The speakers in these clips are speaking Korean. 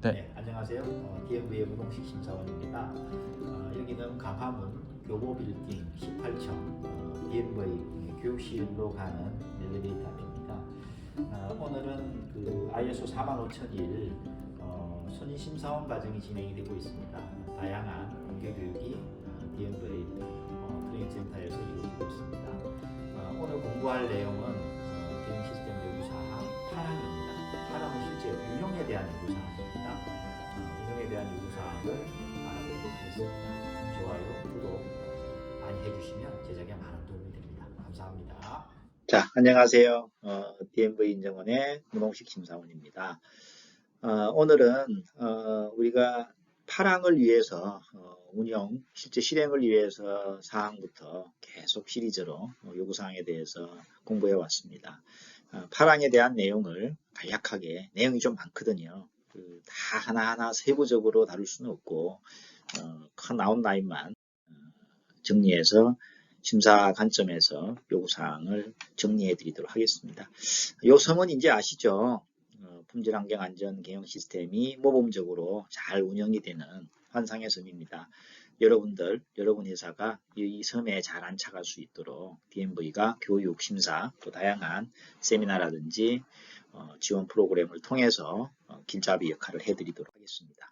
네. 네, 안녕하세요. DMV의 무동식 심사원입니다. 여기는 강화문 교보빌딩 18층 DMV 교육실로 가는 엘리베이터 앞입니다. 오늘은 그 ISO 45001 선임심사원 과정이 진행이 되고 있습니다. 다양한 공개교육이 DMV 트레이닝센터에서 이루어지고 있습니다. 오늘 공부할 내용은 대응 시스템 연구사항 8항입니다. 8항은 실제 운영에 대한 연구사항입니다. 운영에 대한 연구사항을 알아보도록 하겠습니다. 좋아요, 구독 많이 해주시면 제작에 많은 도움이 됩니다. 감사합니다. 자, 안녕하세요. DMV 인정원의 문홍식 심사원입니다. 오늘은 우리가 8항을 위해서 운영, 실제 실행을 위해서 사항부터 계속 시리즈로 요구사항에 대해서 공부해 왔습니다. 8항에 대한 내용을 간략하게, 내용이 좀 많거든요. 다 하나하나 세부적으로 다룰 수는 없고 큰 아웃라인만 정리해서 심사 관점에서 요구사항을 정리해 드리도록 하겠습니다. 요 섬은 이제 아시죠? 품질환경안전 경영 시스템이 모범적으로 잘 운영이 되는 환상의 섬입니다. 여러분 회사가 이 섬에 잘 안착할 수 있도록 DMV가 교육, 심사, 또 다양한 세미나라든지 지원 프로그램을 통해서 길잡이 역할을 해드리도록 하겠습니다.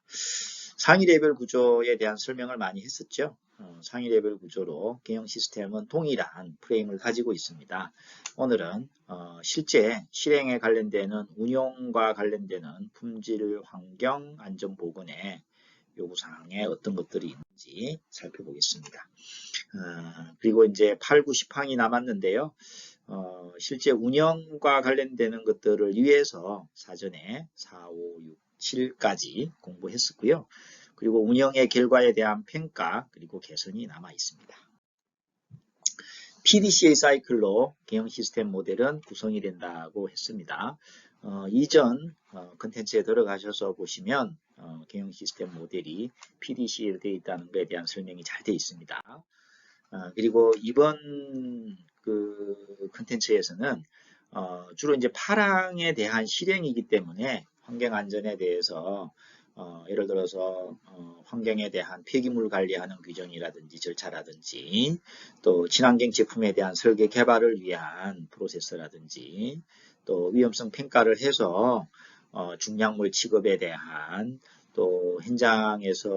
상위 레벨 구조에 대한 설명을 많이 했었죠. 상위 레벨 구조로 경영 시스템은 동일한 프레임을 가지고 있습니다. 오늘은 실제 실행에 관련되는 운용과 관련되는 품질, 환경, 안전 보건의 요구사항에 어떤 것들이 있는지 살펴보겠습니다. 그리고 이제 8, 9, 10항이 남았는데요. 실제 운영과 관련되는 것들을 위해서 사전에 4, 5, 6, 7까지 공부했었고요. 그리고 운영의 결과에 대한 평가 그리고 개선이 남아 있습니다. PDCA 사이클로 경영 시스템 모델은 구성이 된다고 했습니다. 이전 컨텐츠에 들어가셔서 보시면 경영 시스템 모델이 PDCA로 되어 있다는 것에 대한 설명이 잘 되어 있습니다. 그리고 이번 그 컨텐츠에서는 주로 이제 8항에 대한 실행이기 때문에 환경 안전에 대해서 예를 들어서 환경에 대한 폐기물 관리하는 규정이라든지 절차라든지 또 친환경 제품에 대한 설계 개발을 위한 프로세스라든지 또 위험성 평가를 해서 중량물 취급에 대한 또 현장에서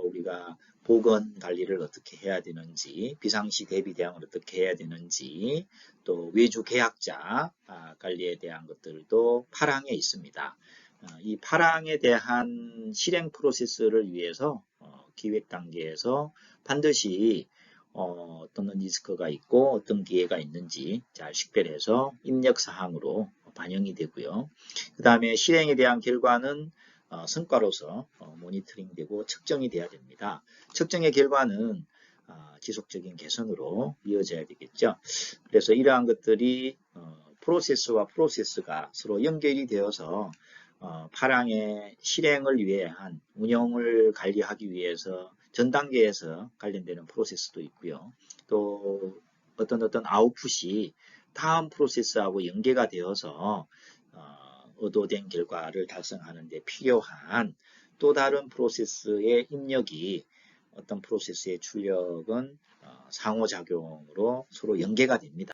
우리가 보건 관리를 어떻게 해야 되는지, 비상시 대비 대응을 어떻게 해야 되는지, 또 외주 계약자 관리에 대한 것들도 8항에 있습니다. 이 8항에 대한 실행 프로세스를 위해서 기획 단계에서 반드시 어떤 리스크가 있고 어떤 기회가 있는지 잘 식별해서 입력 사항으로 반영이 되고요. 그 다음에 실행에 대한 결과는 성과로서 모니터링 되고 측정이 돼야 됩니다. 측정의 결과는 지속적인 개선으로 이어져야 되겠죠. 그래서 이러한 것들이 프로세스와 프로세스가 서로 연결이 되어서 8항의 실행을 위한 운영을 관리하기 위해서 전 단계에서 관련되는 프로세스도 있고요. 또 어떤 아웃풋이 다음 프로세스하고 연계가 되어서 의도된 결과를 달성하는 데 필요한 또 다른 프로세스의 입력이 어떤 프로세스의 출력은 상호작용으로 서로 연계가 됩니다.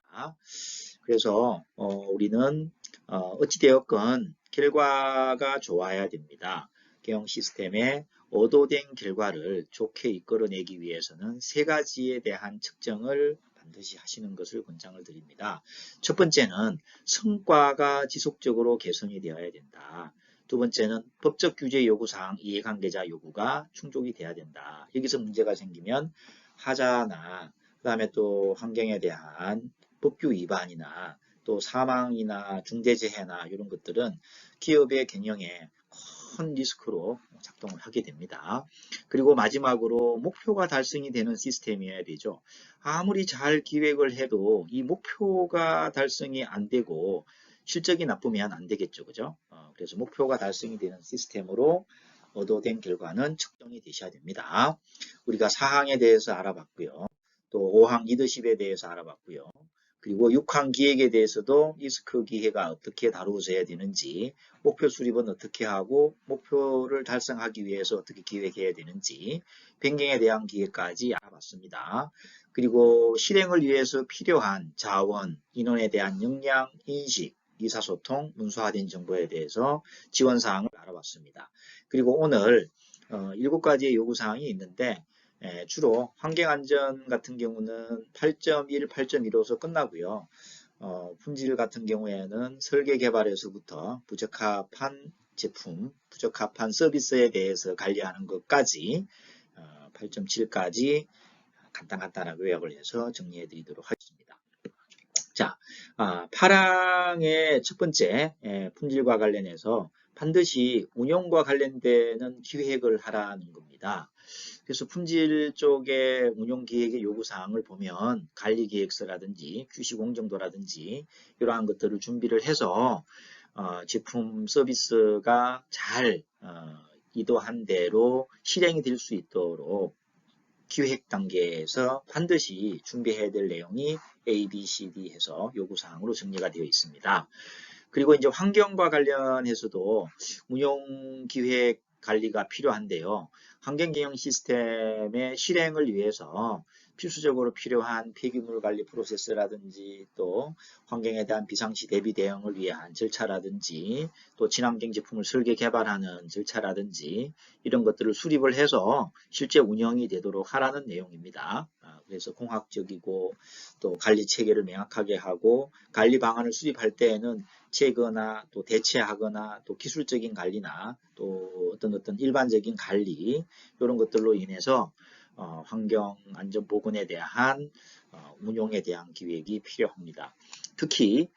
그래서 우리는 어찌되었건 결과가 좋아야 됩니다. 경영 시스템의 의도된 결과를 좋게 이끌어내기 위해서는 세 가지에 대한 측정을 반드시 하시는 것을 권장을 드립니다. 첫 번째는 성과가 지속적으로 개선이 되어야 된다. 두 번째는 법적 규제 요구사항 이해관계자 요구가 충족이 돼야 된다. 여기서 문제가 생기면 하자나 그 다음에 또 환경에 대한 법규 위반이나 또 사망이나 중대재해나 이런 것들은 기업의 경영에 큰 리스크로 작동을 하게 됩니다. 그리고 마지막으로 목표가 달성이 되는 시스템이어야 되죠. 아무리 잘 기획을 해도 이 목표가 달성이 안 되고 실적이 나쁘면 안 되겠죠. 그죠? 그래서 목표가 달성이 되는 시스템으로 의도된 결과는 측정이 되셔야 됩니다. 우리가 4항에 대해서 알아봤고요. 또 5항 리더십에 대해서 알아봤고요. 그리고 6항 기획에 대해서도 리스크 기획가 어떻게 다루어져야 되는지, 목표 수립은 어떻게 하고 목표를 달성하기 위해서 어떻게 기획해야 되는지, 변경에 대한 기획까지 알아봤습니다. 그리고 실행을 위해서 필요한 자원, 인원에 대한 역량, 인식, 의사소통, 문서화된 정보에 대해서 지원사항을 알아봤습니다. 그리고 오늘 7가지의 요구사항이 있는데 주로 환경안전 같은 경우는 8.1, 8.15로 끝나고요. 품질 같은 경우에는 설계 개발에서부터 부적합한 제품, 부적합한 서비스에 대해서 관리하는 것까지 8.7까지 간단하게 요약을 해서 정리해 드리도록 하겠습니다. 자, 8항의 첫 번째 품질과 관련해서 반드시 운영과 관련되는 기획을 하라는 겁니다. 그래서 품질 쪽의 운영 기획의 요구사항을 보면 관리계획서라든지 QC 공정도라든지 이러한 것들을 준비를 해서 제품 서비스가 잘 이도한 대로 실행이 될 수 있도록 기획 단계에서 반드시 준비해야 될 내용이 A, B, C, D 해서 요구사항으로 정리가 되어 있습니다. 그리고 이제 환경과 관련해서도 운영 기획 관리가 필요한데요. 환경경영 시스템의 실행을 위해서 필수적으로 필요한 폐기물 관리 프로세스라든지 또 환경에 대한 비상시 대비 대응을 위한 절차라든지 또 친환경 제품을 설계 개발하는 절차라든지 이런 것들을 수립을 해서 실제 운영이 되도록 하라는 내용입니다. 그래서 공학적이고 또 관리 체계를 명확하게 하고 관리 방안을 수립할 때에는 제거나 또 대체하거나 또 기술적인 관리나 또 어떤 일반적인 관리 이런 것들로 인해서 환경 안전 보건에 대한 운용에 대한 기획이 필요합니다. 특히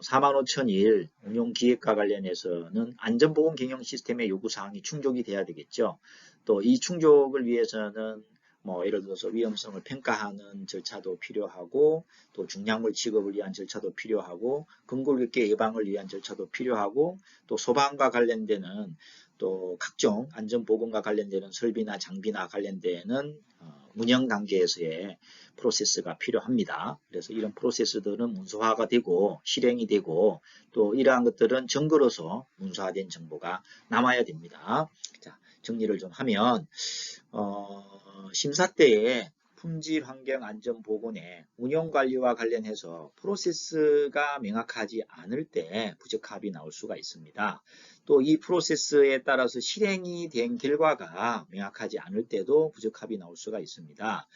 45,001 운용 기획과 관련해서는 안전보건 경영 시스템의 요구사항이 충족이 돼야 되겠죠. 또 이 충족을 위해서는 예를 들어서 위험성을 평가하는 절차도 필요하고 또 중약물 취급을 위한 절차도 필요하고 근골격계 예방을 위한 절차도 필요하고 또 소방과 관련되는 또 각종 안전보건과 관련되는 설비나 장비나 관련되는 운영 단계에서의 프로세스가 필요합니다. 그래서 이런 프로세스들은 문서화가 되고 실행이 되고 또 이러한 것들은 증거로서 문서화된 정보가 남아야 됩니다. 자, 정리를 좀 하면 심사 때에 품질 환경 안전 보건의 운영 관리와 관련해서 프로세스가 명확하지 않을 때 부적합이 나올 수가 있습니다. 또 이 프로세스에 따라서 실행이 된 결과가 명확하지 않을 때도 부적합이 나올 수가 있습니다.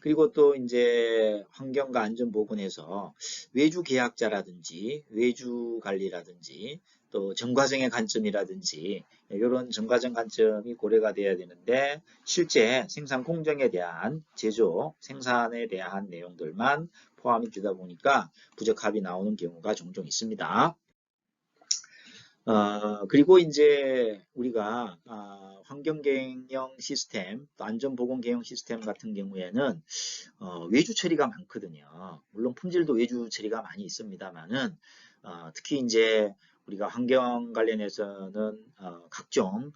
그리고 또 이제 환경과 안전 보건에서 외주 계약자라든지 외주 관리라든지 또 전과정의 관점이라든지 이런 전과정 관점이 고려가 돼야 되는데 실제 생산 공정에 대한 제조, 생산에 대한 내용들만 포함이 되다 보니까 부적합이 나오는 경우가 종종 있습니다. 그리고 이제 우리가 환경경영 시스템, 또 안전보건경영 시스템 같은 경우에는 외주 처리가 많거든요. 물론 품질도 외주 처리가 많이 있습니다만은 특히 이제 우리가 환경 관련해서는 각종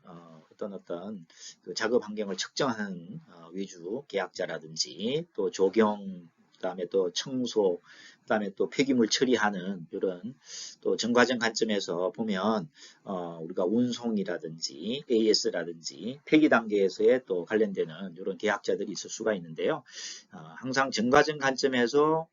어떤 그 작업 환경을 측정하는 외주 계약자라든지 또 조경, 그다음에 또 청소, 그다음에 또 폐기물 처리하는 이런 또 전과정 관점에서 보면 우리가 운송이라든지 AS라든지 폐기 단계에서의 또 관련되는 이런 계약자들이 있을 수가 있는데요. 항상 전과정 관점에서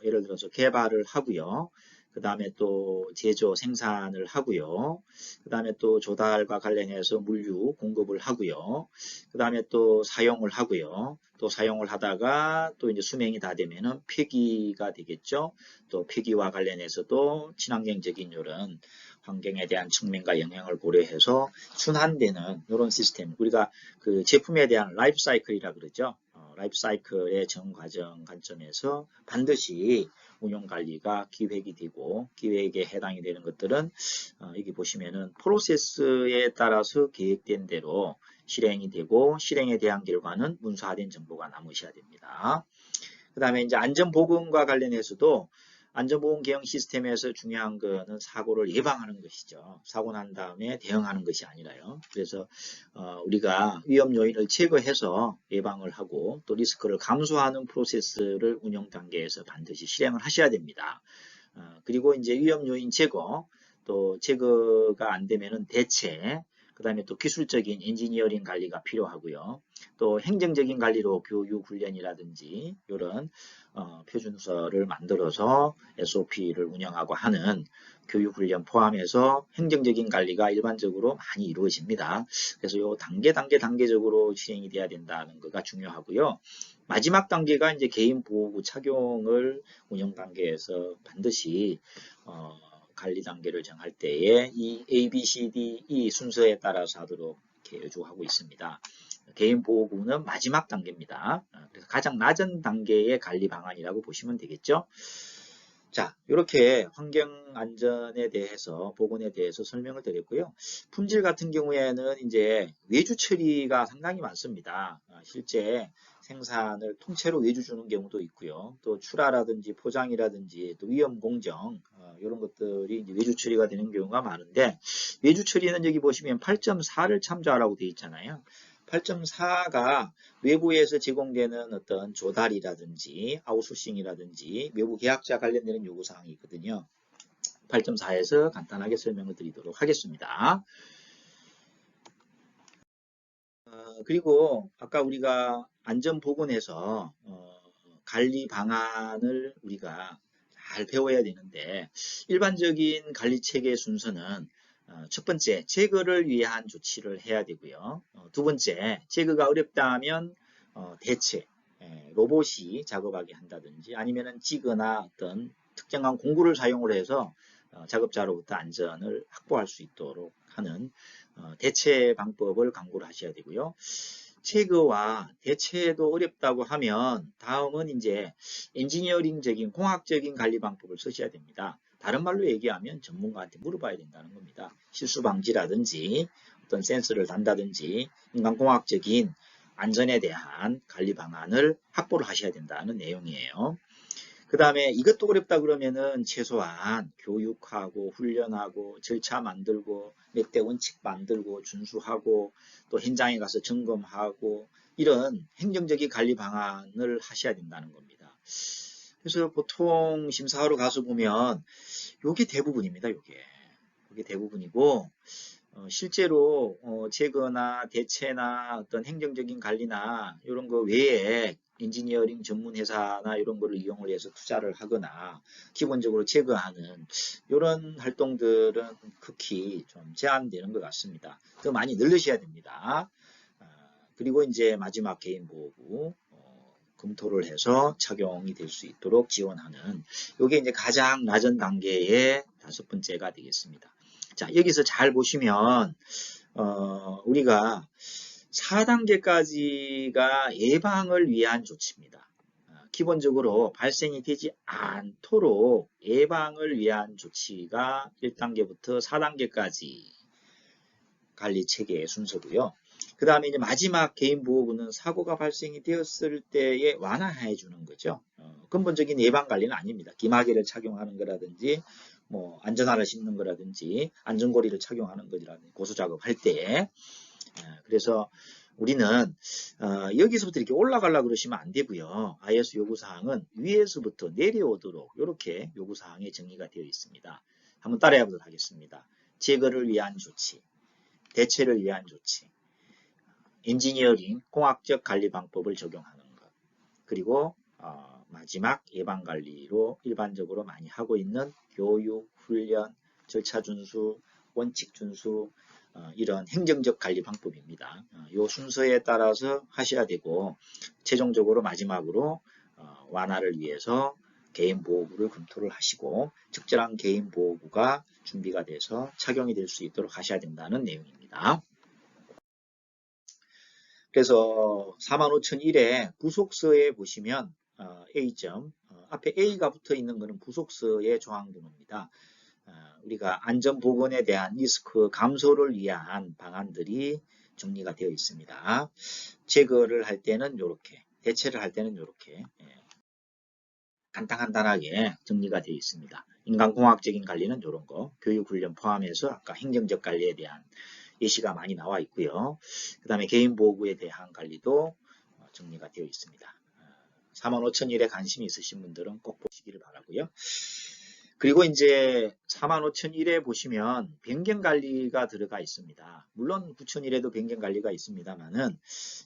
예를 들어서 개발을 하고요. 그 다음에 또 제조 생산을 하고요. 그 다음에 또 조달과 관련해서 물류 공급을 하고요. 그 다음에 또 사용을 하고요. 또 사용을 하다가 또 이제 수명이 다 되면은 폐기가 되겠죠. 또 폐기와 관련해서도 친환경적인 이런 환경에 대한 측면과 영향을 고려해서 순환되는 이런 시스템. 우리가 그 제품에 대한 라이프 사이클이라 그러죠. 라이프 사이클의 전 과정 관점에서 반드시 운영 관리가 기획이 되고 기획에 해당이 되는 것들은 여기 보시면은 프로세스에 따라서 계획된 대로 실행이 되고 실행에 대한 결과는 문서화된 정보가 남으셔야 됩니다. 그 다음에 이제 안전보건과 관련해서도 안전보건 개형 시스템에서 중요한 거는 사고를 예방하는 것이죠. 사고 난 다음에 대응하는 것이 아니라요. 그래서 우리가 위험 요인을 제거해서 예방을 하고 또 리스크를 감소하는 프로세스를 운영 단계에서 반드시 실행을 하셔야 됩니다. 그리고 이제 위험 요인 제거, 또 제거가 안 되면은 대체, 그 다음에 또 기술적인 엔지니어링 관리가 필요하고요. 또 행정적인 관리로 교육 훈련이라든지 이런 표준서를 만들어서 SOP를 운영하고 하는 교육 훈련 포함해서 행정적인 관리가 일반적으로 많이 이루어집니다. 그래서 요 단계적으로 진행이 돼야 된다는 거가 중요하고요. 마지막 단계가 이제 개인 보호구 착용을 운영 단계에서 반드시 관리 단계를 정할 때에 이 A, B, C, D, E 순서에 따라서 하도록 이렇게 요구하고 있습니다. 개인 보호구는 마지막 단계입니다. 그래서 가장 낮은 단계의 관리 방안이라고 보시면 되겠죠. 자, 이렇게 환경 안전에 대해서, 보건에 대해서 설명을 드렸고요. 품질 같은 경우에는 이제 외주 처리가 상당히 많습니다. 실제 생산을 통째로 외주 주는 경우도 있고요. 또 출하라든지 포장이라든지 또 위험 공정 이런 것들이 이제 외주 처리가 되는 경우가 많은데, 외주 처리는 여기 보시면 8.4를 참조하라고 되어 있잖아요. 8.4가 외부에서 제공되는 어떤 조달이라든지 아웃소싱이라든지 외부 계약자 관련되는 요구사항이 있거든요. 8.4에서 간단하게 설명을 드리도록 하겠습니다. 그리고 아까 우리가 안전보건에서 관리 방안을 우리가 잘 배워야 되는데, 일반적인 관리체계 순서는 첫 번째, 제거를 위한 조치를 해야 되고요. 두 번째, 제거가 어렵다면 대체, 로봇이 작업하게 한다든지 아니면 찌거나 어떤 특정한 공구를 사용을 해서 작업자로부터 안전을 확보할 수 있도록 하는 대체 방법을 강구를 하셔야 되고요. 제거와 대체도 어렵다고 하면 다음은 이제 엔지니어링적인 공학적인 관리 방법을 쓰셔야 됩니다. 다른 말로 얘기하면 전문가한테 물어봐야 된다는 겁니다. 실수 방지라든지 어떤 센서를 단다든지 인간공학적인 안전에 대한 관리 방안을 확보를 하셔야 된다는 내용이에요. 그 다음에 이것도 어렵다 그러면은 최소한 교육하고 훈련하고 절차 만들고 몇 대 원칙 만들고 준수하고 또 현장에 가서 점검하고 이런 행정적인 관리 방안을 하셔야 된다는 겁니다. 그래서 보통 심사하러 가서 보면 요게 대부분입니다. 요게 대부분이고 실제로 제거나 대체나 어떤 행정적인 관리나 이런 거 외에 엔지니어링 전문 회사나 이런 거를 이용을 해서 투자를 하거나 기본적으로 제거하는 이런 활동들은 극히 좀 제한되는 것 같습니다. 더 많이 늘리셔야 됩니다. 그리고 이제 마지막 개인 보호구 검토를 해서 착용이 될 수 있도록 지원하는 이게 이제 가장 낮은 단계의 5번째가 되겠습니다. 자, 여기서 잘 보시면 우리가 4단계까지가 예방을 위한 조치입니다. 기본적으로 발생이 되지 않도록 예방을 위한 조치가 1단계부터 4단계까지 관리 체계의 순서고요. 그 다음에 이제 마지막 개인 보호구는 사고가 발생이 되었을 때에 완화해 주는 거죠. 근본적인 예방 관리는 아닙니다. 기마개를 착용하는 거라든지 뭐 안전화를 신는 거라든지 안전고리를 착용하는 거라든지 고소 작업할 때. 그래서 우리는 여기서부터 이렇게 올라가려고 그러시면 안 되고요. IS 요구사항은 위에서부터 내려오도록 이렇게 요구사항이 정리가 되어 있습니다. 한번 따라해 보도록 하겠습니다. 제거를 위한 조치, 대체를 위한 조치, 엔지니어링, 공학적 관리 방법을 적용하는 것, 그리고 마지막 예방관리로 일반적으로 많이 하고 있는 교육, 훈련, 절차 준수, 원칙 준수, 이런 행정적 관리 방법입니다. 이 순서에 따라서 하셔야 되고 최종적으로 마지막으로 완화를 위해서 개인 보호구를 검토를 하시고 적절한 개인 보호구가 준비가 돼서 착용이 될 수 있도록 하셔야 된다는 내용입니다. 그래서 45,001의 부속서에 보시면 A점, 앞에 A가 붙어 있는 것은 부속서의 조항번호입니다. 우리가 안전보건에 대한 리스크 감소를 위한 방안들이 정리가 되어 있습니다. 제거를 할 때는 이렇게, 대체를 할 때는 이렇게 간단하게 정리가 되어 있습니다. 인간공학적인 관리는 이런 거, 교육훈련 포함해서 아까 행정적 관리에 대한 예시가 많이 나와 있고요. 그 다음에 개인보호구에 대한 관리도 정리가 되어 있습니다. 45,001에 관심이 있으신 분들은 꼭 보시기를 바라고요. 그리고 이제 45,001에 보시면 변경관리가 들어가 있습니다. 물론 9,001에도 변경관리가 있습니다만은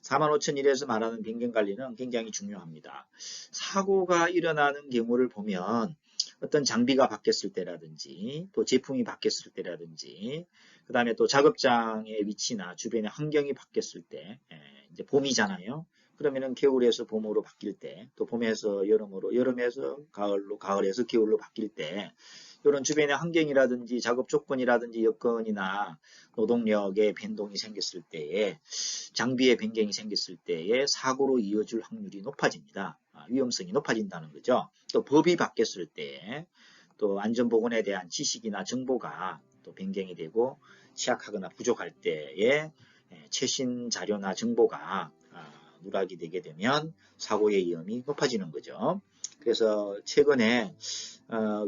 45,001에서 말하는 변경관리는 굉장히 중요합니다. 사고가 일어나는 경우를 보면 어떤 장비가 바뀌었을 때라든지 또 제품이 바뀌었을 때라든지 그 다음에 또 작업장의 위치나 주변의 환경이 바뀌었을 때 이제 봄이잖아요. 그러면은 겨울에서 봄으로 바뀔 때, 또 봄에서 여름으로, 여름에서 가을로, 가을에서 겨울로 바뀔 때, 이런 주변의 환경이라든지 작업 조건이라든지 여건이나 노동력의 변동이 생겼을 때에, 장비의 변경이 생겼을 때에 사고로 이어질 확률이 높아집니다. 위험성이 높아진다는 거죠. 또 법이 바뀌었을 때, 또 안전보건에 대한 지식이나 정보가 또 변경이 되고 취약하거나 부족할 때에 최신 자료나 정보가 누락이 되게 되면 사고의 위험이 높아지는 거죠. 그래서 최근에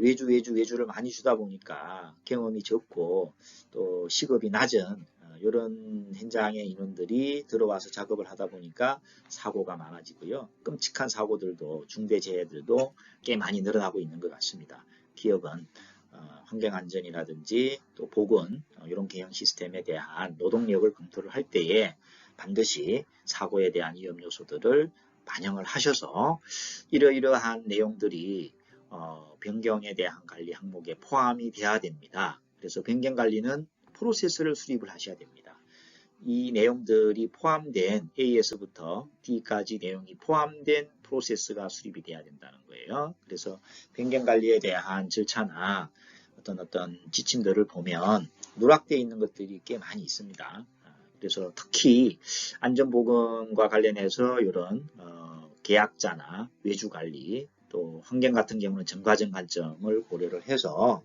외주를 많이 주다 보니까 경험이 적고 또 시급이 낮은 이런 현장의 인원들이 들어와서 작업을 하다 보니까 사고가 많아지고요. 끔찍한 사고들도 중대재해들도 꽤 많이 늘어나고 있는 것 같습니다. 기업은 환경안전이라든지 또 보건 이런 개형 시스템에 대한 노동력을 검토를 할 때에 반드시 사고에 대한 위험 요소들을 반영을 하셔서 이러이러한 내용들이 변경에 대한 관리 항목에 포함이 돼야 됩니다. 그래서 변경 관리는 프로세스를 수립을 하셔야 됩니다. 이 내용들이 포함된 A에서부터 D까지 내용이 포함된 프로세스가 수립이 돼야 된다는 거예요. 그래서 변경 관리에 대한 절차나 어떤 지침들을 보면 누락되어 있는 것들이 꽤 많이 있습니다. 그래서 특히 안전보건과 관련해서 이런 계약자나 외주관리 또 환경 같은 경우는 전과적 관점을 고려를 해서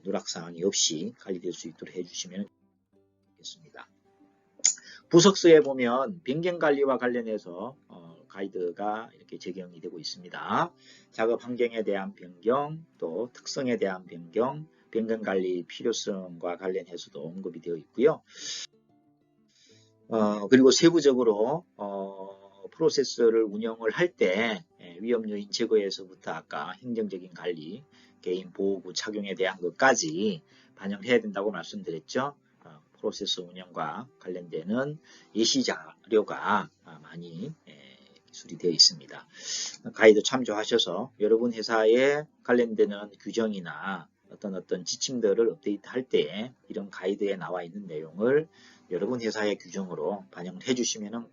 누락사항이 없이 관리될 수 있도록 해주시면 좋겠습니다. 부석서에 보면 변경관리와 관련해서 가이드가 이렇게 적용이 되고 있습니다. 작업 환경에 대한 변경, 또 특성에 대한 변경, 변경관리 필요성과 관련해서도 언급이 되어 있고요. 그리고 세부적으로 프로세스를 운영을 할 때 위험 요인 제거에서부터 아까 행정적인 관리, 개인 보호구 착용에 대한 것까지 반영해야 된다고 말씀드렸죠. 프로세스 운영과 관련되는 예시 자료가 많이 기술이 되어 있습니다. 가이드 참조하셔서 여러분 회사에 관련되는 규정이나 어떤 지침들을 업데이트할 때 이런 가이드에 나와 있는 내용을 여러분 회사의 규정으로 반영을 해주시면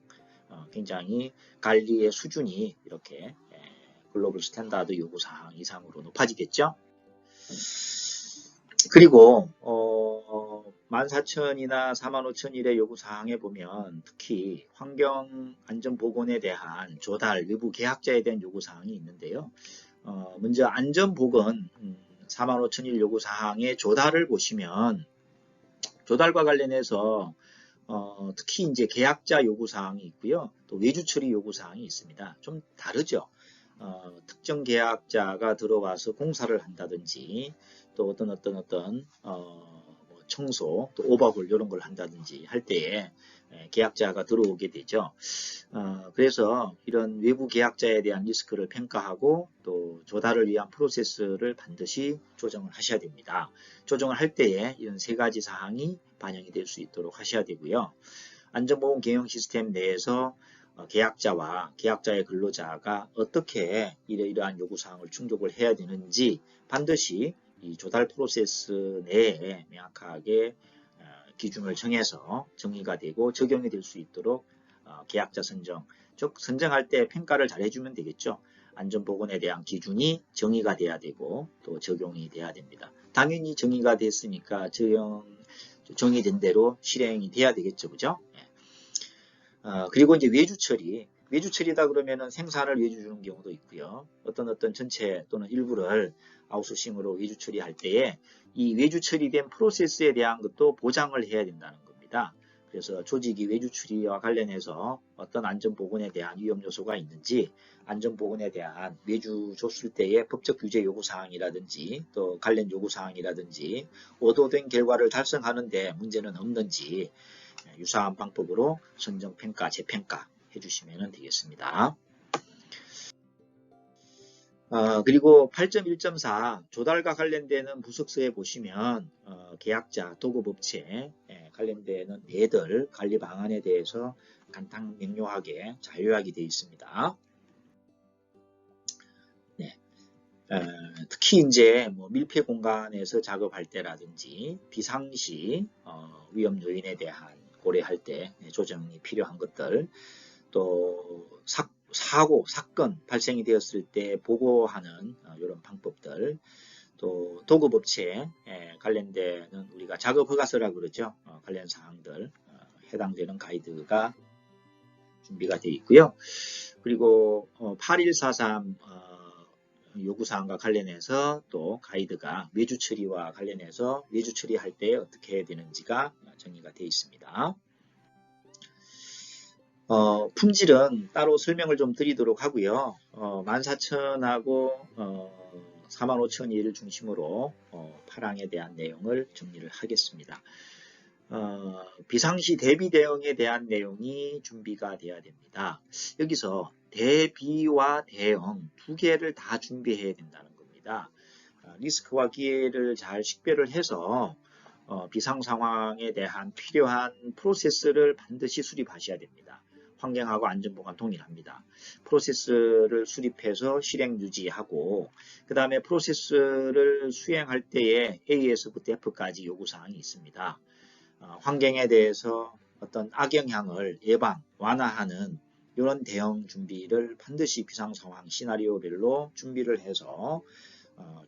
굉장히 관리의 수준이 이렇게 글로벌 스탠다드 요구사항 이상으로 높아지겠죠. 그리고 14,000이나 45,001의 요구사항에 보면 특히 환경안전보건에 대한 조달, 외부 계약자에 대한 요구사항이 있는데요. 먼저 안전보건 45,001 요구사항의 조달을 보시면 조달과 관련해서 특히 이제 계약자 요구사항이 있고요. 또 외주처리 요구사항이 있습니다. 좀 다르죠. 특정 계약자가 들어와서 공사를 한다든지 또 어떤 청소, 또 오버홀 이런 걸 한다든지 할 때에 계약자가 들어오게 되죠. 그래서 이런 외부 계약자에 대한 리스크를 평가하고 또 조달을 위한 프로세스를 반드시 조정을 하셔야 됩니다. 조정을 할 때에 이런 세 가지 사항이 반영이 될 수 있도록 하셔야 되고요. 안전보건 개형 시스템 내에서 계약자와 계약자의 근로자가 어떻게 이러이러한 요구사항을 충족을 해야 되는지 반드시 이 조달 프로세스 내에 명확하게 기준을 정해서 정의가 되고 적용이 될 수 있도록 계약자 선정, 즉 선정할 때 평가를 잘 해주면 되겠죠. 안전보건에 대한 기준이 정의가 돼야 되고 또 적용이 돼야 됩니다. 당연히 정의가 됐으니까 정의된 대로 실행이 돼야 되겠죠. 그죠? 그리고 이제 외주처리다 그러면은 생산을 외주 주는 경우도 있고요. 어떤 전체 또는 일부를 아웃소싱으로 외주 처리할 때에 이 외주 처리된 프로세스에 대한 것도 보장을 해야 된다는 겁니다. 그래서 조직이 외주 처리와 관련해서 어떤 안전보건에 대한 위험 요소가 있는지, 안전보건에 대한 외주 줬을 때의 법적 규제 요구사항이라든지 또 관련 요구사항이라든지 의도된 결과를 달성하는 데 문제는 없는지 유사한 방법으로 선정, 평가, 재평가 해주시면 되겠습니다. 그리고 8.1.4 조달과 관련되는 부석서에 보시면 계약자, 도급업체 관련되는 내들 관리 방안에 대해서 간단 명료하게 자요하게 되어 있습니다. 네. 특히 이제 뭐 밀폐 공간에서 작업할 때라든지 비상시 위험 요인에 대한 고려할 때 조정이 필요한 것들, 또 사고, 사건 발생이 되었을 때 보고하는 이런 방법들, 또 도급업체에 관련되는 우리가 작업허가서라고 그러죠. 관련 사항들 해당되는 가이드가 준비가 되어 있고요. 그리고 8143 요구사항과 관련해서 또 가이드가 외주 처리와 관련해서 외주 처리할 때 어떻게 해야 되는지가 정리가 되어 있습니다. 품질은 따로 설명을 좀 드리도록 하고요. 14,000하고 45,001을 중심으로 파랑에 대한 내용을 정리를 하겠습니다. 비상시 대비 대응에 대한 내용이 준비가 되어야 됩니다. 여기서 대비와 대응 두 개를 다 준비해야 된다는 겁니다. 리스크와 기회를 잘 식별을 해서 비상 상황에 대한 필요한 프로세스를 반드시 수립하셔야 됩니다. 환경하고 안전보건 동일합니다. 프로세스를 수립해서 실행 유지하고 그 다음에 프로세스를 수행할 때에 A에서부터 F까지 요구사항이 있습니다. 환경에 대해서 어떤 악영향을 예방, 완화하는 이런 대응 준비를 반드시 비상상황 시나리오별로 준비를 해서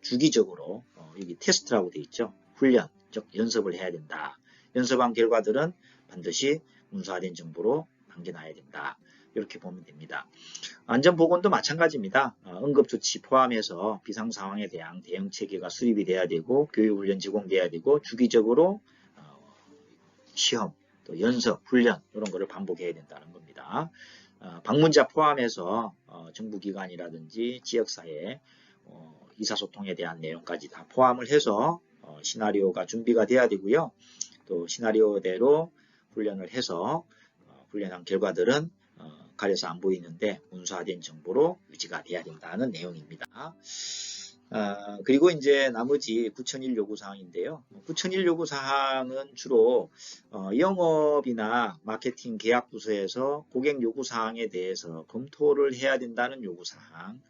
주기적으로 여기 테스트라고 되어 있죠. 훈련, 즉 연습을 해야 된다. 연습한 결과들은 반드시 문서화된 정보로 남겨놔야 된다. 이렇게 보면 됩니다. 안전보건도 마찬가지입니다. 응급조치 포함해서 비상상황에 대한 대응체계가 수립이 돼야 되고 교육훈련 제공돼야 되고 주기적으로 시험, 또 연습, 훈련 이런 거를 반복해야 된다는 겁니다. 방문자 포함해서 정부기관이라든지 지역사회 의사소통에 대한 내용까지 다 포함을 해서 시나리오가 준비가 돼야 되고요. 또 시나리오대로 훈련을 해서 훈련한 결과들은 가려서 안 보이는데 문서화된 정보로 유지가 돼야 된다는 내용입니다. 그리고 이제 나머지 9001 요구사항인데요. 9001 요구사항은 주로 영업이나 마케팅 계약 부서에서 고객 요구사항에 대해서 검토를 해야 된다는 요구사항,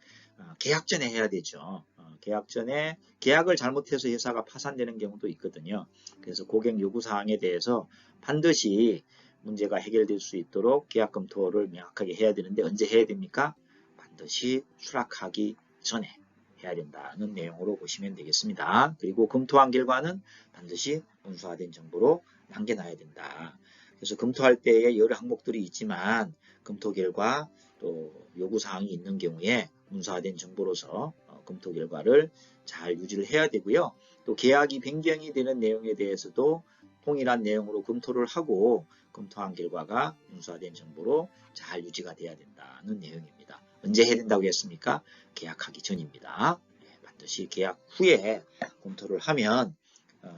계약 전에 해야 되죠. 계약 전에 계약을 잘못해서 회사가 파산되는 경우도 있거든요. 그래서 고객 요구사항에 대해서 반드시 문제가 해결될 수 있도록 계약 검토를 명확하게 해야 되는데 언제 해야 됩니까? 반드시 수락하기 전에 해야 된다는 내용으로 보시면 되겠습니다. 그리고 검토한 결과는 반드시 문서화된 정보로 남겨놔야 된다. 그래서 검토할 때에 여러 항목들이 있지만 검토 결과 또 요구사항이 있는 경우에 문서화된 정보로서 검토 결과를 잘 유지를 해야 되고요. 또 계약이 변경이 되는 내용에 대해서도 동일한 내용으로 검토를 하고 검토한 결과가 문서화된 정보로 잘 유지가 돼야 된다는 내용입니다. 언제 해야 된다고 했습니까? 계약하기 전입니다. 반드시 계약 후에 검토를 하면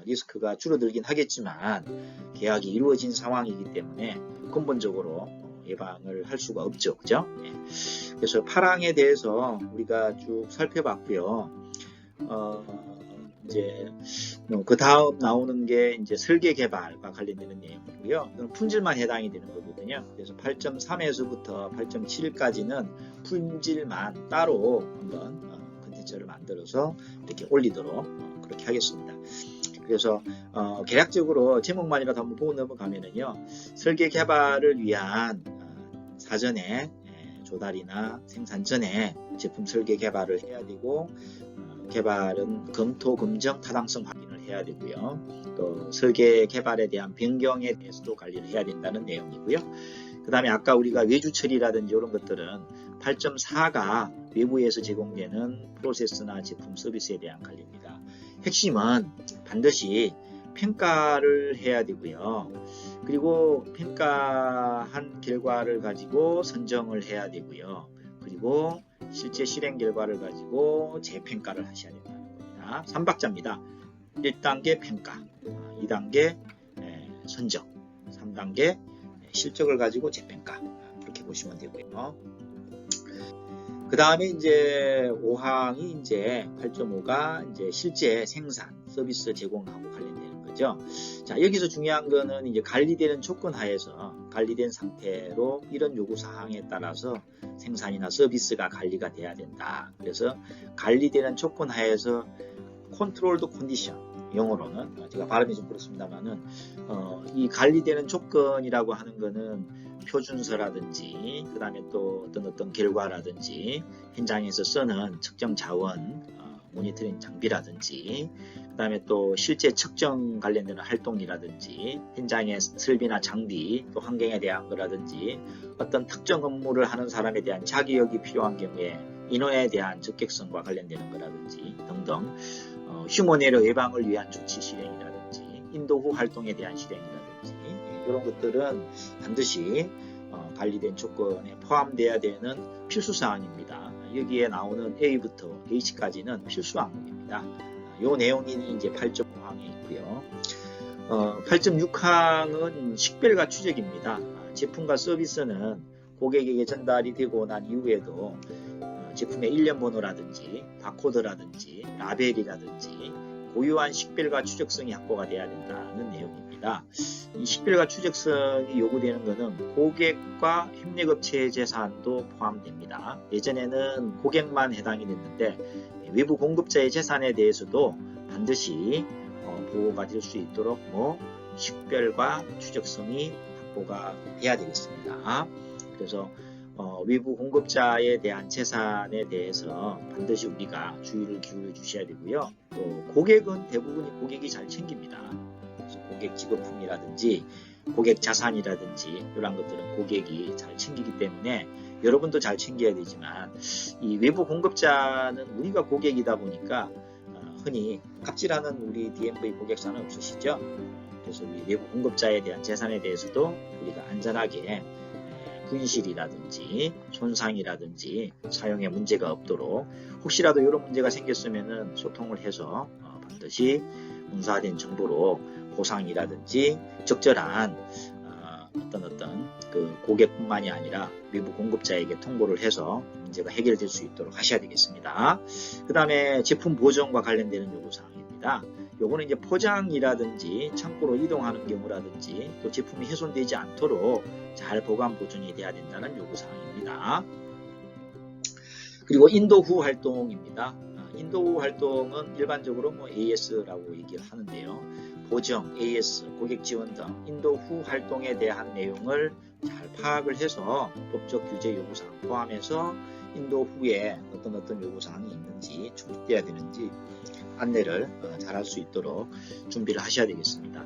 리스크가 줄어들긴 하겠지만 계약이 이루어진 상황이기 때문에 근본적으로 예방을 할 수가 없죠. 그죠? 그래서 파랑에 대해서 우리가 쭉 살펴봤고요. 이제 그 다음 나오는 게 이제 설계 개발과 관련되는 내용이고요. 이건 품질만 해당이 되는 거거든요. 그래서 8.3에서부터 8.7까지는 품질만 따로 한번 컨텐츠를 만들어서 이렇게 올리도록 그렇게 하겠습니다. 그래서 계략적으로 제목만이라도 한번 보고 넘어가면은요. 설계 개발을 위한 사전에 조달이나 생산 전에 제품 설계 개발을 해야 되고 개발은 검토, 검증, 타당성 확인을 해야 되고요. 또 설계 개발에 대한 변경에 대해서도 관리를 해야 된다는 내용이고요. 그 다음에 아까 우리가 외주 처리라든지 이런 것들은 8.4가 외부에서 제공되는 프로세스나 제품 서비스에 대한 관리입니다. 핵심은 반드시 평가를 해야 되고요. 그리고 평가한 결과를 가지고 선정을 해야 되고요. 그리고 실제 실행 결과를 가지고 재평가를 하셔야 된다는 겁니다. 3박자입니다. 1단계 평가, 2단계 선정, 3단계 실적을 가지고 재평가. 그렇게 보시면 되고요. 그 다음에 이제 5항이 이제 8.5가 이제 실제 생산, 서비스 제공하고 관련되는 거죠. 자, 여기서 중요한 거는 이제 관리되는 조건 하에서 관리된 상태로 이런 요구 사항에 따라서 생산이나 서비스가 관리가 돼야 된다. 그래서 관리되는 조건 하에서 컨트롤드 컨디션, 영어로는 제가 발음이 좀 그렇습니다만은 이 관리되는 조건이라고 하는 거는 표준서라든지 그 다음에 또 어떤 결과라든지 현장에서 쓰는 측정 자원, 모니터링 장비라든지 그 다음에 또 실제 측정 관련되는 활동이라든지 현장의 설비나 장비 또 환경에 대한 거라든지 어떤 특정 업무를 하는 사람에 대한 자기력이 필요한 경우에 인원에 대한 적격성과 관련되는 거라든지 등등 휴먼에러 예방을 위한 조치 실행이라든지 인도 후 활동에 대한 실행이라든지 이런 것들은 반드시 관리된 조건에 포함되어야 되는 필수 사항입니다. 여기에 나오는 A부터 H까지는 필수 항목입니다. 이 내용이 이제 8.5항에 있고요. 8.6항은 식별과 추적입니다. 제품과 서비스는 고객에게 전달이 되고 난 이후에도 제품의 일련 번호라든지 바코드라든지 라벨이라든지 고유한 식별과 추적성이 확보가 돼야 된다는 내용입니다. 이 식별과 추적성이 요구되는 것은 고객과 협력업체의 재산도 포함됩니다. 예전에는 고객만 해당이 됐는데 외부 공급자의 재산에 대해서도 반드시 보호가 될 수 있도록 식별과 추적성이 확보가 돼야 되겠습니다. 그래서 외부 공급자에 대한 재산에 대해서 반드시 우리가 주의를 기울여 주셔야 되고요. 또 고객은 대부분이 고객이 잘 챙깁니다. 그래서 고객 지급품이라든지 고객 자산이라든지 이런 것들은 고객이 잘 챙기기 때문에 여러분도 잘 챙겨야 되지만 이 외부 공급자는 우리가 고객이다 보니까 흔히 갑질하는 우리 DMV 고객사는 없으시죠? 그래서 우리 외부 공급자에 대한 재산에 대해서도 우리가 안전하게 분실이라든지 손상이라든지 사용에 문제가 없도록 혹시라도 이런 문제가 생겼으면 소통을 해서 반드시 문서화된 정보로 보상이라든지 적절한 어떤 그 고객뿐만이 아니라 외부 공급자에게 통보를 해서 문제가 해결될 수 있도록 하셔야 되겠습니다. 그 다음에 제품 보존과 관련되는 요구사항입니다. 요거는 이제 포장이라든지 창고로 이동하는 경우라든지 또 제품이 훼손되지 않도록 잘 보관 보존이 돼야 된다는 요구사항입니다. 그리고 인도 후 활동입니다. 인도 후 활동은 일반적으로 AS라고 얘기를 하는데요. 보정, AS, 고객 지원 등 인도 후 활동에 대한 내용을 잘 파악을 해서 법적 규제 요구사항 포함해서 인도 후에 어떤 요구사항이 있는지 준비돼야 되는지 안내를 잘 할 수 있도록 준비를 하셔야 되겠습니다.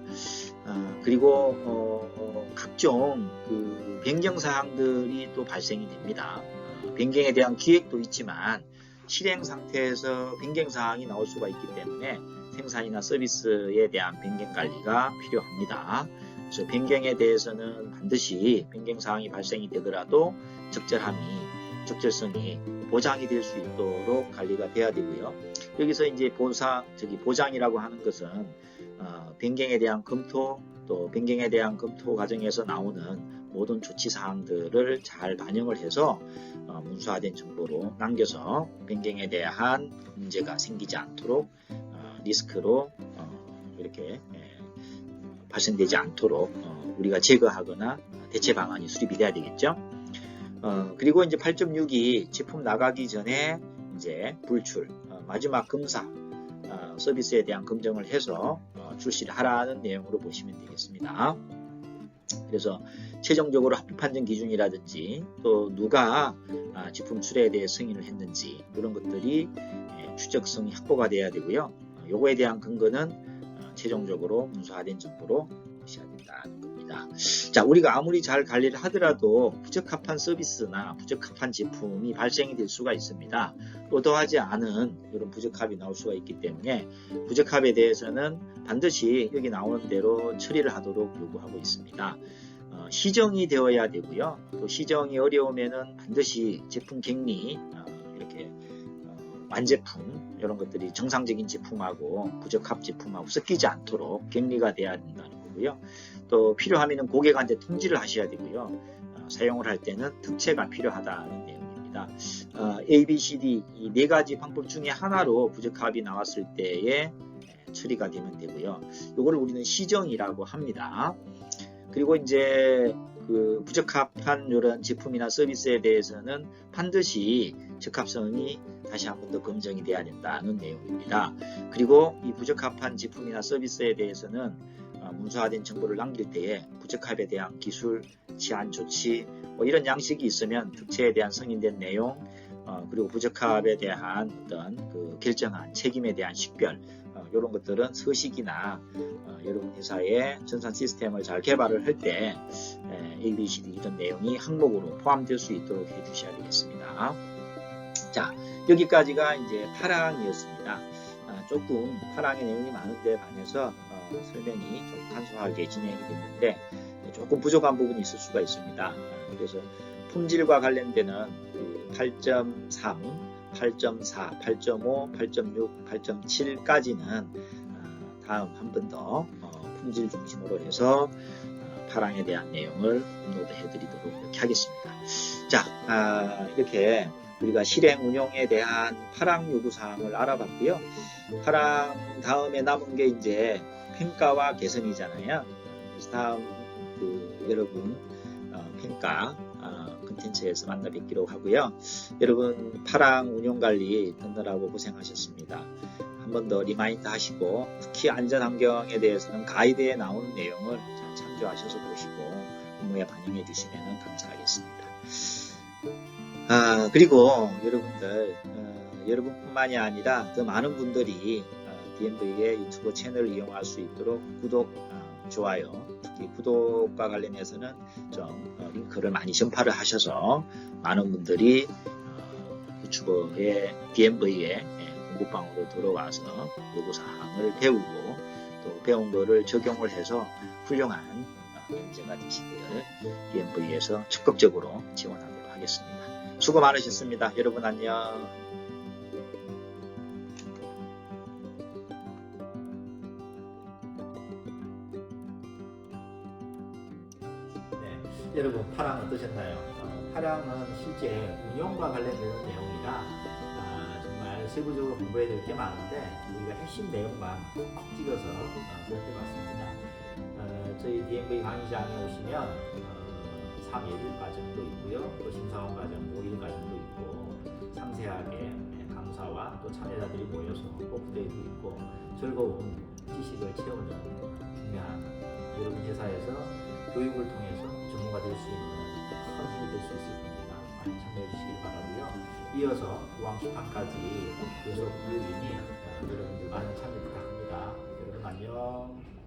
그리고 각종 그 변경사항들이 또 발생이 됩니다. 변경에 대한 기획도 있지만 실행 상태에서 변경사항이 나올 수가 있기 때문에 생산이나 서비스에 대한 변경 관리가 필요합니다. 그래서 변경에 대해서는 반드시 변경사항이 발생이 되더라도 적절성이 보장이 될 수 있도록 관리가 돼야 되고요. 여기서 이제 보장이라고 하는 것은 변경에 대한 검토 또 변경에 대한 검토 과정에서 나오는 모든 조치 사항들을 잘 반영을 해서 문서화된 정보로 남겨서 변경에 대한 문제가 생기지 않도록 리스크로 이렇게 발생되지 않도록 우리가 제거하거나 대체 방안이 수립이 돼야 되겠죠. 그리고 이제 8.6이 제품 나가기 전에 이제 불출, 마지막 검사, 서비스에 대한 검증을 해서 출시를 하라는 내용으로 보시면 되겠습니다. 그래서 최종적으로 합법 판정 기준이라든지 또 누가 제품 출하에 대해 승인을 했는지 이런 것들이 추적성이 확보가 돼야 되고요. 요거에 대한 근거는 최종적으로 문서화된 정보로 보셔야 된다는 겁니다. 하겠습니다. 자, 우리가 아무리 잘 관리를 하더라도 부적합한 서비스나 부적합한 제품이 발생이 될 수가 있습니다. 의도하지 않은 이런 부적합이 나올 수가 있기 때문에 부적합에 대해서는 반드시 여기 나오는 대로 처리를 하도록 요구하고 있습니다. 시정이 되어야 되고요. 또 시정이 어려우면은 반드시 제품 격리, 이렇게 완제품 이런 것들이 정상적인 제품하고 부적합 제품하고 섞이지 않도록 격리가 돼야 된다는 거고요. 또 필요하면 고객한테 통지를 하셔야 되고요. 사용을 할 때는 특채가 필요하다는 내용입니다. A, B, C, D 이 네 가지 방법 중에 하나로 부적합이 나왔을 때에 처리가 되면 되고요. 이거를 우리는 시정이라고 합니다. 그리고 이제 그 부적합한 이런 제품이나 서비스에 대해서는 반드시 적합성이 다시 한 번 더 검증이 돼야 된다는 내용입니다. 그리고 이 부적합한 제품이나 서비스에 대해서는 문서화된 정보를 남길 때에 부적합에 대한 기술, 치안 조치 뭐 이런 양식이 있으면 특채에 대한 승인된 내용 그리고 부적합에 대한 어떤 그 결정한 책임에 대한 식별 이런 것들은 서식이나 여러분 회사의 전산 시스템을 잘 개발을 할 때 A, B, C, D 이런 내용이 항목으로 포함될 수 있도록 해주셔야 되겠습니다. 자, 여기까지가 이제 파랑이었습니다. 조금 파랑의 내용이 많은데 반해서 설명이 좀 간소하게 진행이 됐는데 조금 부족한 부분이 있을 수가 있습니다. 그래서 품질과 관련되는 그 8.3, 8.4, 8.5, 8.6, 8.7까지는 다음 한 번 더 품질 중심으로 해서 파랑에 대한 내용을 업로드해 드리도록 이렇게 하겠습니다. 자, 이렇게 우리가 실행 운용에 대한 파랑 요구사항을 알아봤고요. 파랑 다음에 남은 게 이제 평가와 개선이잖아요. 그래서 다음 여러분 평가 컨텐츠에서 만나 뵙기로 하고요. 여러분 파랑 운용관리 듣느라고 고생하셨습니다. 한 번 더 리마인드 하시고 특히 안전환경에 대해서는 가이드에 나오는 내용을 잘 참조하셔서 보시고 업무에 반영해 주시면 감사하겠습니다. 그리고 여러분들 여러분뿐만이 아니라 더 많은 분들이 DMV의 유튜브 채널을 이용할 수 있도록 구독, 좋아요, 특히 구독과 관련해서는 좀 링크를 많이 전파를 하셔서 많은 분들이 유튜버의 DMV의 공부방으로 들어와서 요구사항을 배우고 또 배운 거를 적용을 해서 훌륭한 연재가 되시기를 DMV에서 적극적으로 지원하도록 하겠습니다. 수고 많으셨습니다. 여러분 안녕. 여러분 파랑 어떠셨나요? 파랑은 실제 운영과 관련되는 내용이라 정말 세부적으로 공부해야 될 게 많은데 우리가 핵심 내용만 콕 찍어서 살펴봤습니다. 저희 DMV 강의장에 오시면 3일 과정도 있고요. 또 심사원 과정 5일 과정도 있고 상세하게 강사와 또 참여자들이 모여서 오프데이도 있고 즐거운 지식을 채우는 중요한 여러분 회사에서 교육을 통해서 전문가 될 수 있는 큰 힘이 될 수 있을 겁니다. 많이 참여해 주시기 바라고요. 이어서 우왕 시판까지 계속 보여주니 여러분들 많은 참여 부탁합니다. 여러분 안녕.